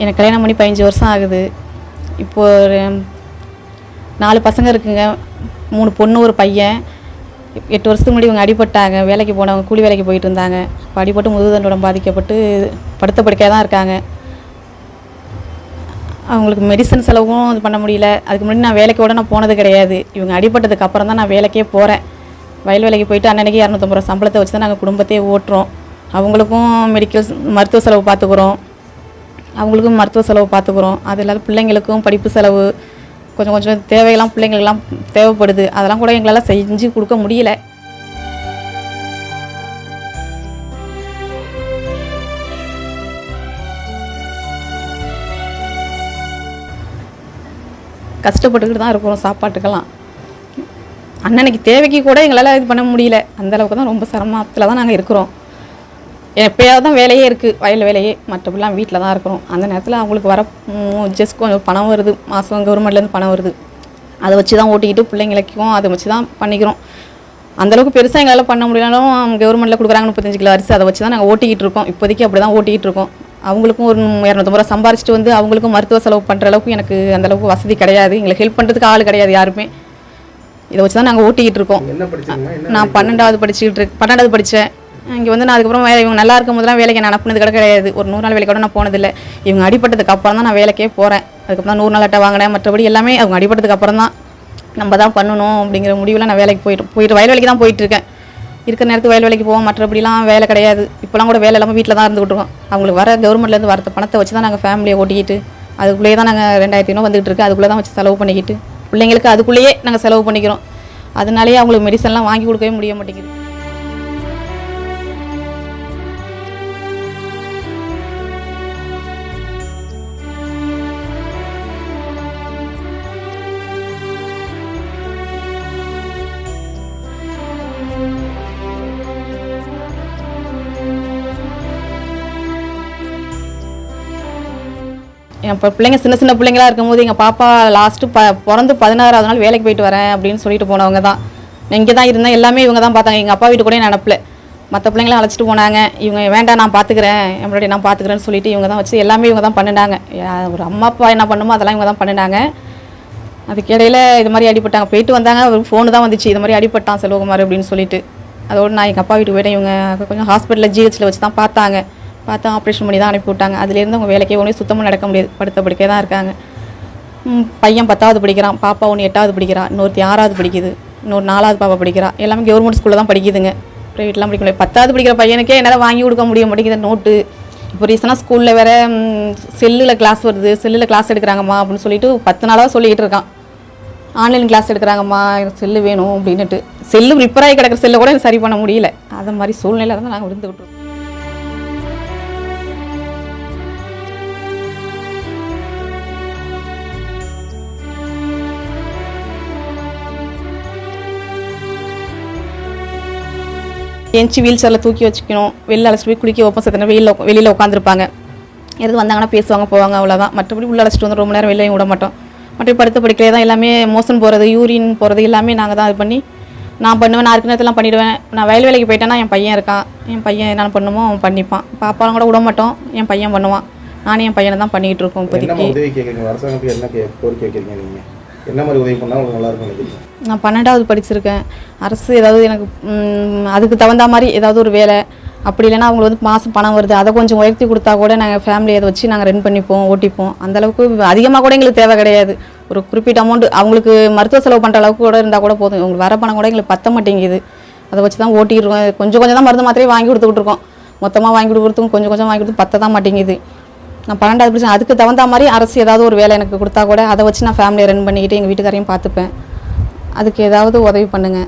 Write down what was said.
எனக்கு கல்யாணம் பண்ணி 15 வருஷம் ஆகுது. இப்போது ஒரு 4 பசங்க இருக்குங்க. 3 பொண்ணு, ஒரு பையன். 8 வருஷத்துக்கு முன்னாடி இவங்க அடிபட்டாங்க. வேலைக்கு போனவங்க, கூலி வேலைக்கு போயிட்டு இருந்தாங்க. இப்போ அடிபட்டு முதுகுத்தண்டோடம் பாதிக்கப்பட்டு படுத்த படுக்கையாக தான் இருக்காங்க. அவங்களுக்கு மெடிசன் செலவும் இது பண்ண முடியல. அதுக்கு முன்னாடி நான் வேலைக்கு கூட நான் போனது கிடையாது. இவங்க அடிபட்டதுக்கு அப்புறம் தான் நான் வேலைக்கே போகிறேன். வயல் வேலைக்கு போயிட்டு அன்னன்னைக்கு 250 ரூபா சம்பளத்தை வச்சு தான் நாங்கள் குடும்பத்தையே ஓட்டுறோம். அவங்களுக்கும் மருத்துவ செலவு பார்த்துக்குறோம். அவங்களுக்கும் மருத்துவ செலவு பார்த்துக்குறோம். அது இல்லாத பிள்ளைங்களுக்கும் படிப்பு செலவு கொஞ்சம் கொஞ்சம் தேவையெல்லாம் பிள்ளைங்களுக்கெல்லாம் தேவைப்படுது. அதெல்லாம் கூட எங்களால் செஞ்சு கொடுக்க முடியல. கஷ்டப்பட்டுக்கிட்டு தான் இருக்கிறோம் சாப்பாட்டுக்கெல்லாம். அன்னன்னைக்கு தேவைக்கு கூட எங்களால் இது பண்ண முடியல. அந்தளவுக்கு தான் ரொம்ப சிரமத்தில் தான் நாங்கள் இருக்கிறோம். எப்போயாவது தான் வேலையே இருக்குது, வயல் வேலையே. மற்றபடிலாம் வீட்டில் தான் இருக்கிறோம். அந்த நேரத்தில் அவங்களுக்கு வர ஜஸ்ட் கொஞ்சம் பணம் வருது, மாதம் கவர்மெண்ட்லேருந்து பணம் வருது. அதை வச்சு தான் ஓட்டிக்கிட்டு பிள்ளைங்களுக்கும் அதை வச்சு தான் பண்ணிக்கிறோம். அந்தளவுக்கு பெருசாக எங்களால் பண்ண முடியலாலும் கவர்மெண்ட்டில் கொடுக்குறாங்க 35 கிலோ அரிசி, அதை வச்சு தான் நாங்கள் ஓட்டிக்கிட்டு இருக்கோம். இப்போதைக்கு அப்படி தான் ஓட்டிகிட்டு இருக்கோம். அவங்களுக்கும் ஒரு 250 ரூபா சம்பாரிச்சிட்டு வந்து அவங்களுக்கும் மருத்துவ செலவு பண்ணுற அளவுக்கு எனக்கு அந்தளவுக்கு வசதி கிடையாது. எங்களுக்கு ஹெல்ப் பண்ணுறதுக்கு ஆள் கிடையாது யாருமே. இதை வச்சு தான் நாங்கள் ஓட்டிக்கிட்டு இருக்கோம். நான் 12வது படித்தேன். இங்கே வந்து நான் அதுக்கப்புறம் இவங்க நல்லா இருக்கும் போதெல்லாம் வேலைக்கு நான் அனுப்புனது கிடையாது. ஒரு 100 நாள் வேலைக்கு கூட நான் போனதில்லை. இவங்க அடிப்பட்டதுக்கு அப்புறம் தான் நான் வேலைக்கே போகிறேன். அதுக்கப்புறம் தான் 100 நாள் அட்டை வாங்கினேன். மற்றபடி எல்லாமே அவங்க அடிப்பட்டதுக்கு அப்புறம் தான் நம்ம தான் பண்ணணும் அப்படிங்கிற முடிவில் நான் வேலைக்கு போயிட்டு வயல் வேலைக்கு தான் போயிட்டுருக்கேன். இருக்கிற நேரத்துக்கு வயல் வேலைக்கு போவோம். மற்றபடிலாம் வேலை கிடையாது. இப்போலாம் கூட வேலை இல்லாமல் வீட்டில் தான் இருந்துக்கிட்டுருக்கோம். அவங்களுக்கு வர கவர்மெண்ட்லேருந்து வரத்த பணத்தை வச்சு தான் நாங்கள் ஃபேமிலியை ஓட்டிக்கிட்டு அதுக்குள்ளேயே தான் நாங்கள் 2500 வந்துகிட்டு இருக்கு. அதுக்குள்ளே தான் வச்சு செலவு பண்ணிக்கிட்டு பிள்ளைங்களுக்கு அதுக்குள்ளேயே நாங்கள் செலவு பண்ணிக்கிறோம். அதனாலேயே அவங்களுக்கு மெடிசன்லாம் வாங்கி கொடுக்கவே முடிய மாட்டேங்குது. இப்போ பிள்ளைங்க சின்ன பிள்ளைங்களாக இருக்கும்போது எங்கள் பாப்பா லாஸ்ட்டு பிறந்து 16வது நாள் வேலைக்கு போயிட்டு வரேன் அப்படின்னு சொல்லிட்டு போனவங்க தான். நான் இங்கே தான் இருந்தேன். எல்லாமே இவங்க தான் பார்த்தாங்க. எங்கள் அப்பா வீட்டு கூட நான் அனுப்பல. மற்ற பிள்ளைங்களாம் அழைச்சிட்டு போனாங்க. இவங்க வேண்டாம் நான் பார்த்துக்கிறேன், என்னோட நான் பார்த்துக்கிறேன்னு சொல்லிட்டு இவங்க தான் வச்சு எல்லாமே இவங்க தான் பண்ணினாங்க. ஒரு அம்மா அப்பா என்ன பண்ணுமோ அதெல்லாம் இவங்க தான் பண்ணினாங்க. அதுக்கிடையில் இது மாதிரி அடிபட்டாங்க. போயிட்டு வந்தாங்க. ஒரு ஃபோனு தான் வந்துச்சு, இது மாதிரி அடிபட்டான் செல்வகுமார் அப்படின்னு சொல்லிட்டு. அதோடு நான் எங்கள் அப்பா வீட்டுக்கு போயிட்டேன். இவங்க கொஞ்சம் ஹாஸ்பிட்டலில் ஜிஹெச்சில் வச்சு தான் பார்த்து ஆப்ரேஷன் பண்ணி தான் அனுப்பி விட்டாங்க. அதுலேருந்து அவங்க வேலைக்கே ஒன்றும் சுத்தமாக நடக்க முடியாது. படுத்த படுக்கே தான் இருக்காங்க. பையன் 10வது படிக்கிறான், பாப்பா ஒன்று 8வது படிக்கிறான், இன்னொருத்தி 6வது படிக்குது, இன்னொரு 4வது பாப்பா படிக்கிறா. எல்லாமே கவர்மெண்ட் ஸ்கூலில் தான் படிக்குதுங்க, ப்ரைவேட்லாம் படிக்க முடியாது. 10வது படிக்கிற பையனுக்கே என்னால் வாங்கி கொடுக்க முடிய மாட்டேங்குது நோட்டு. இப்போ ரீசனாக ஸ்கூலில் வேறு செல்லில் கிளாஸ் வருது, செல்லில் கிளாஸ் எடுக்கிறாங்கம்மா அப்படின்னு சொல்லிட்டு 10 நாளாக சொல்லிக்கிட்டு இருக்கான். ஆன்லைன் கிளாஸ் எடுக்கிறாங்கம்மா, எனக்கு செல்லு வேணும் அப்படின்னுட்டு. செல்லு ரிப்பேராகி கிடக்கிற செல்லை கூட எனக்கு சரி பண்ண முடியல. அது மாதிரி சூழ்நிலை தான் நாங்கள் விழுந்து விட்டுருக்கோம். எஞ்சி வீல் சேரில் தூக்கி வச்சுக்கணும். வெளியில் அழைச்சிட்டு போய் குளிக்க வைப்போம். சத்தனை வெளியில் உட்காந்துருப்பாங்க. எது வந்தாங்கன்னா பேசுவாங்க போவாங்க, அவ்வளோதான். மற்றபடி உள்ளே அழைச்சிட்டு வந்து ரொம்ப நேரம் வெளிலையும் விட மாட்டோம். மற்றபடி படுத்த படிக்கலே தான் எல்லாமே. மோஷன் போகிறது, யூரின் போகிறது எல்லாமே நாங்கள் தான் இது பண்ணி நான் பண்ணுவேன். நான் இருக்கிற நேரத்துலாம் பண்ணிவிடுவேன். நான் வயல் வேலைக்கு போயிட்டேன்னா என் பையன் இருக்கான். என் பையன் என்னென்ன பண்ணுமோ அவன் பண்ணிப்பான். பாப்பாலாம் கூட விட மாட்டோம், என் பையன் பண்ணுவான். நானும் என் பையனை தான் பண்ணிக்கிட்டு இருக்கோம் இப்போதைக்கு. என்ன மாதிரி உதவி பண்ணால் உங்களுக்கு நல்லா இருக்கும்? நான் 12வது படிச்சிருக்கேன். அரசு ஏதாவது எனக்கு அதுக்கு தகுந்த மாதிரி ஏதாவது ஒரு வேலை, அப்படி இல்லைன்னா அவங்களுக்கு வந்து மாதம் பணம் வருது, அதை கொஞ்சம் உயர்த்தி கொடுத்தா கூட நாங்கள் ஃபேமிலியை அதை வச்சு நாங்கள் ரன் பண்ணிப்போம், ஓட்டிப்போம். அந்தளவுக்கு அதிகமாக கூட எங்களுக்கு தேவை கிடையாது. ஒரு குறிப்பிட்ட அமௌண்ட் அவங்களுக்கு மருத்துவ செலவு பண்ணுற அளவுக்கு கூட இருந்தால் கூட போதும். உங்களுக்கு வர பணம் கூட எங்களுக்கு பத்த மாட்டேங்குது. அதை வச்சு தான் ஓட்டிடுறோம். கொஞ்சம் தான் மருந்து மாத்திரையே வாங்கி கொடுத்துக்கிட்டுருக்கோம். மொத்தமாக வாங்கி கொடுக்குறதுக்கும் கொஞ்சம் வாங்கி கொடுத்து பத்த தான் மாட்டேங்குது. நான் 12வது படிச்சேன். அதுக்கு தகுந்த மாதிரி அரசு ஏதாவது ஒரு வேலை எனக்கு கொடுத்தா கூட அதை வச்சு நான் ஃபேமிலியை ரன் பண்ணிக்கிட்டு எங்கள் வீட்டுக்காரையும் பார்த்துப்பேன். அதுக்கு ஏதாவது உதவி பண்ணுங்கள்.